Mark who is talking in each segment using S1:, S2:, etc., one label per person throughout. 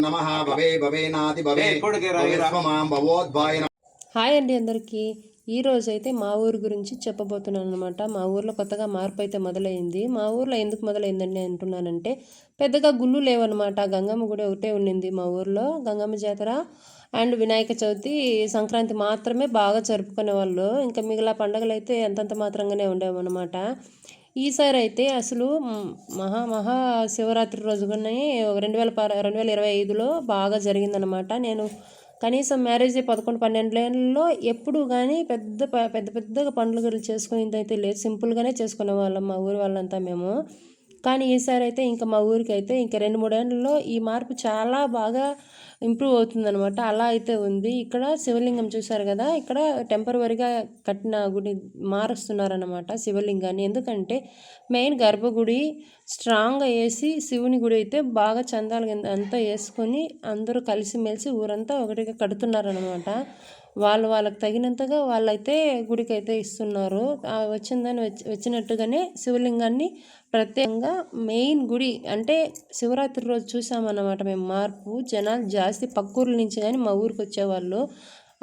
S1: నమః భవే భవేనాతి భవే భవేస్వమాం భవోద్భాయ.
S2: హాయ్ అండి అందరికీ. ఈరోజు అయితే మా ఊరు గురించి చెప్పబోతున్నాను అనమాట. మా ఊర్లో కొత్తగా మార్పు అయితే మొదలైంది. మా ఊర్లో ఎందుకు మొదలైందండి అంటున్నానంటే, పెద్దగా గుళ్ళు లేవన్నమాట. గంగమ్మ గుడి ఒకటే ఉండింది మా ఊర్లో. గంగమ్మ జాతర అండ్ వినాయక చవితి, సంక్రాంతి మాత్రమే బాగా జరుపుకునే వాళ్ళు. ఇంకా మిగిలిన పండుగలు అయితే అంతంత మాత్రంగానే ఉండేవన్నమాట. ఈసారి అయితే అసలు మహా శివరాత్రి రోజుగానే 2025లో బాగా జరిగిందనమాట. నేను కనీసం మ్యారేజ్ 11-12 ఏళ్ళలో ఎప్పుడు కానీ పెద్దగా పండుగలు చేసుకునేది అయితే లేదు. సింపుల్గానే చేసుకునే వాళ్ళం మా ఊరి వాళ్ళంతా మేము. కానీ ఈసారి అయితే ఇంకా మా ఊరికి అయితే ఇంకా 2-3 ఏళ్ళలో ఈ మార్పు చాలా బాగా ఇంప్రూవ్ అవుతుందనమాట. అలా అయితే ఉంది. ఇక్కడ శివలింగం చూశారు కదా, ఇక్కడ టెంపరవరీగా కట్టిన గుడి మారుస్తున్నారనమాట శివలింగాన్ని. ఎందుకంటే మెయిన్ గర్భగుడి స్ట్రాంగ్గా వేసి శివుని గుడి అయితే బాగా చందాలు అంతా వేసుకొని అందరూ కలిసిమెలిసి ఊరంతా ఒకటిగా కడుతున్నారనమాట. వాళ్ళకి తగినంతగా వాళ్ళైతే గుడికి అయితే ఇస్తున్నారు. వచ్చినట్టుగానే శివలింగాన్ని ప్రత్యేకంగా మెయిన్ గుడి అంటే శివరాత్రి రోజు చూసామన్నమాట మేము మార్పు. జనాలు జాస్తి పక్కూర్ల నుంచి కానీ మా ఊరికి వచ్చేవాళ్ళు.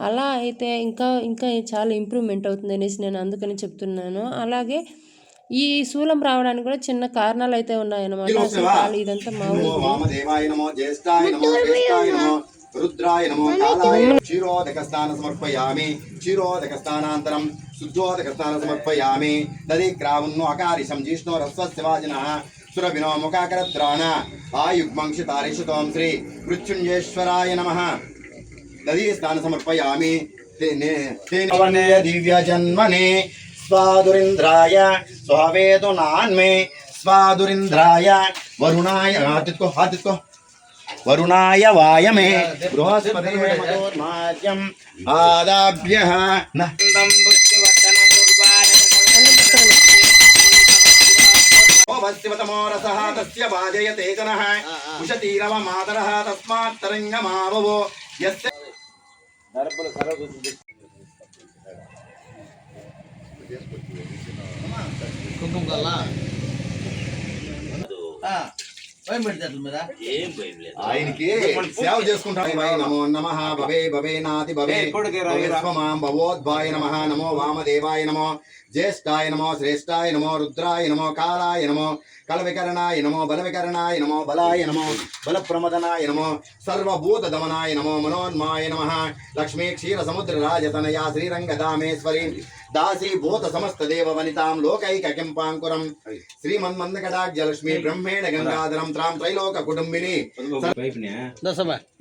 S2: అలా అయితే ఇంకా ఇంకా చాలా ఇంప్రూవ్మెంట్ అవుతుంది అనేసి నేను అందుకని చెప్తున్నాను. అలాగే ఈ శూలం రావడానికి కూడా చిన్న కారణాలు అయితే ఉన్నాయన్నమాట. ఇదంతా మా
S1: రుద్రాయ నమో కాలాయ క్షీరోదక స్నాన సమర్పయామి. క్షీరోదక స్నానాంతరం శుద్ధోదక స్నాన సమర్పయామి. దది క్రావున్ను అకారిశం జిష్ణోరస్వస్యవాజినః సురభినో ముఖాకరద్రాణ ఆయుగ్మంక్షితారిషుతోం శ్రీ మృత్యుంజయేశ్వరాయ నమః. దది స్నాన సమర్పయామి. దివ్య జన్మనే స్వాదురింద్రాయ స్వవేదు నాన్మే స్వాదురింద్రాయ వరుణాయ హాతిత్కో వరుణాయ వాయమే బృహస్పతిర్మదోర్మార్యం ఆదాభ్యః నందం పుష్టివత్తనమో రసః తస్య వాజయతే జనః ఉషతీరవ మాతరః తస్మాత్ తరంగమావవో యస్య నరబల సర్వసుద్ధి కుంకుమ కల్లా ఆయనకి సేవ చేసుకుంటాం. నమో నమః భవే భవేనాతి భవే భవేస్వమాం భవోద్భాయ నమః. నమో వామదేవాయ నమో జ్యేష్ఠాయ నమో శ్రేష్ఠాయ నమో రుద్రాయ నమో కాలాయ నమో కలవికరణాయ నమో బలవికరణాయ నమో బలాయ నమో బలప్రమదనాయ నమో సర్వభూత దమనాయ నమో మనోన్మాయ నమః. లక్ష్మీ క్షీర సముద్ర రాజతనయా శ్రీరంగదామేశ్వరి దాసీ భూత సమస్త దేవ వనితాం లోకైక కింపాంకురం శ్రీమన్మందకటాజ్యలక్ష్మీ బ్రహ్మేణ గంగాధరం త్రాం త్రైలోక కుటుంబిని.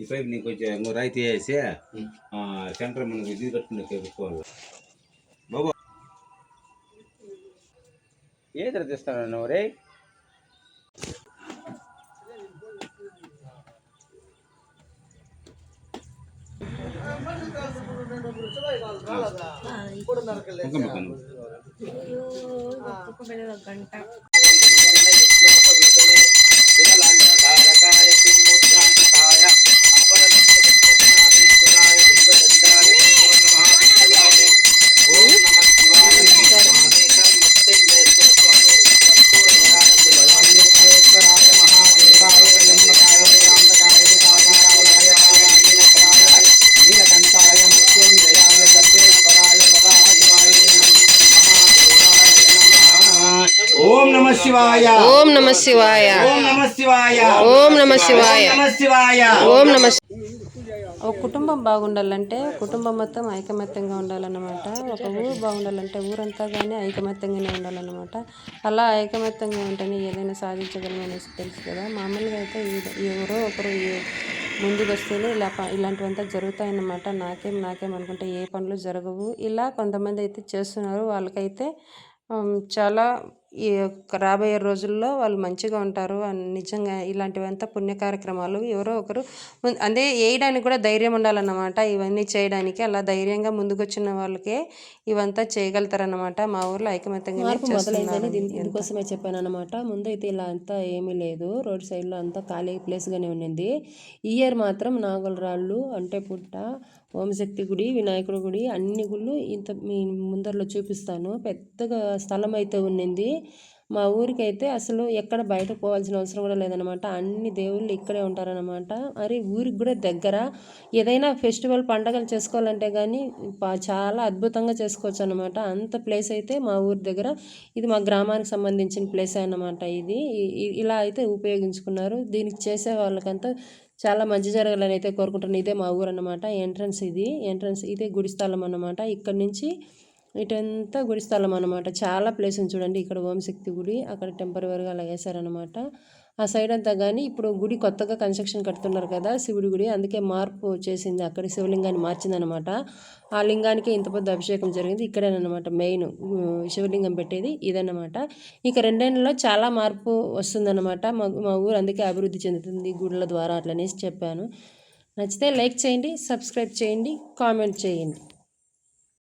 S3: ఈ పైప్ ని కొంచెం రాయితీ వేసి సెంటర్ మనకు ఇది కట్టుకునే పెట్టుకోవాలి బాబు. ఏదర తెస్తాను రే గంట
S1: ఓం నమః శివాయ.
S2: ఓం నమః శివాయ.
S1: ఓం నమః శివాయ.
S2: ఓం నమః శివాయ.
S1: నమః శివాయ.
S2: ఓం నమః. ఒక కుటుంబం బాగుండాలంటే కుటుంబం మొత్తం ఐకమత్యంగా ఉండాలన్నమాట. ఒక ఊరు బాగుండాలంటే ఊరంతా కానీ ఐకమత్యంగానే ఉండాలన్నమాట. అలా ఐకమత్యంగా ఉంటేనే ఏదైనా సాధించగలమనేసి తెలుసు కదా. మామూలుగా అయితే ఎవరో ఒకరు ముందుకు వస్తేనే ఇలాంటివంతా జరుగుతాయన్నమాట. నాకేం అనుకుంటే ఏ పనులు జరగవు. ఇలా కొంతమంది అయితే చేస్తున్నారు. వాళ్ళకైతే చాలా ఈ రాబోయే రోజుల్లో వాళ్ళు మంచిగా ఉంటారు. నిజంగా ఇలాంటివంతా పుణ్య కార్యక్రమాలు ఎవరో ఒకరు అదే వేయడానికి కూడా ధైర్యం ఉండాలన్నమాట. ఇవన్నీ చేయడానికి అలా ధైర్యంగా ముందుకొచ్చిన వాళ్ళకే ఇవంతా చేయగలుగుతారన్నమాట. మా ఊర్లో ఐకమత్యంగా మొదలైందని దీనికోసమే చెప్పాను అనమాట. ముందైతే ఇలా అంతా ఏమీ లేదు. రోడ్ సైడ్లో అంతా ఖాళీ ప్లేస్గానే ఉన్నింది. ఈ ఇయర్ మాత్రం నాగులరాళ్ళు అంటే పుట్ట, ఓంశక్తి గుడి, వినాయకుడి గుడి అన్ని గుళ్ళు ఇంత మీ ముందరలో చూపిస్తాను. పెద్దగా స్థలం అయితే ఉన్నింది. మా ఊరికైతే అసలు ఎక్కడ బయట పోవాల్సిన అవసరం కూడా లేదనమాట. అన్ని దేవుళ్ళు ఇక్కడే ఉంటారనమాట. మరి ఊరికి కూడా దగ్గర. ఏదైనా ఫెస్టివల్ పండగలు చేసుకోవాలంటే కానీ చాలా అద్భుతంగా చేసుకోవచ్చు అనమాట. అంత ప్లేస్ అయితే మా ఊరి దగ్గర. ఇది మా గ్రామానికి సంబంధించిన ప్లేస్ అన్నమాట. ఇది ఇలా అయితే ఉపయోగించుకున్నారు. దీనికి చేసే వాళ్ళకంతా చాలా మంచి జరగాలని అయితే కోరుకుంటున్నాను. ఇదే మా ఊరు అన్నమాట. ఎంట్రన్స్ ఇదే గుడి స్థలం అన్నమాట. ఇక్కడ నుంచి ఇటంతా గుడి స్థలం అనమాట. చాలా ప్లేస్ ఉంది చూడండి. ఇక్కడ ఓంశక్తి గుడి, అక్కడ టెంపరీగా అలా వేశారనమాట. ఆ సైడ్ అంతా కానీ ఇప్పుడు గుడి కొత్తగా కన్స్ట్రక్షన్ కడుతున్నారు కదా శివుడి గుడి, అందుకే మార్పు చేసింది. అక్కడ శివలింగాన్ని మార్చిందనమాట. ఆ లింగానికి ఇంత పెద్ద అభిషేకం జరిగింది ఇక్కడేనమాట. మెయిన్ శివలింగం పెట్టేది ఇదన్నమాట. ఇక 2 ఏళ్లలో చాలా మార్పు వస్తుందన్నమాట. మా ఊరు అందుకే అభివృద్ధి చెందుతుంది గుడుల ద్వారా అట్లనేసి చెప్పాను. నచ్చితే లైక్ చేయండి, సబ్స్క్రైబ్ చేయండి, కామెంట్ చేయండి.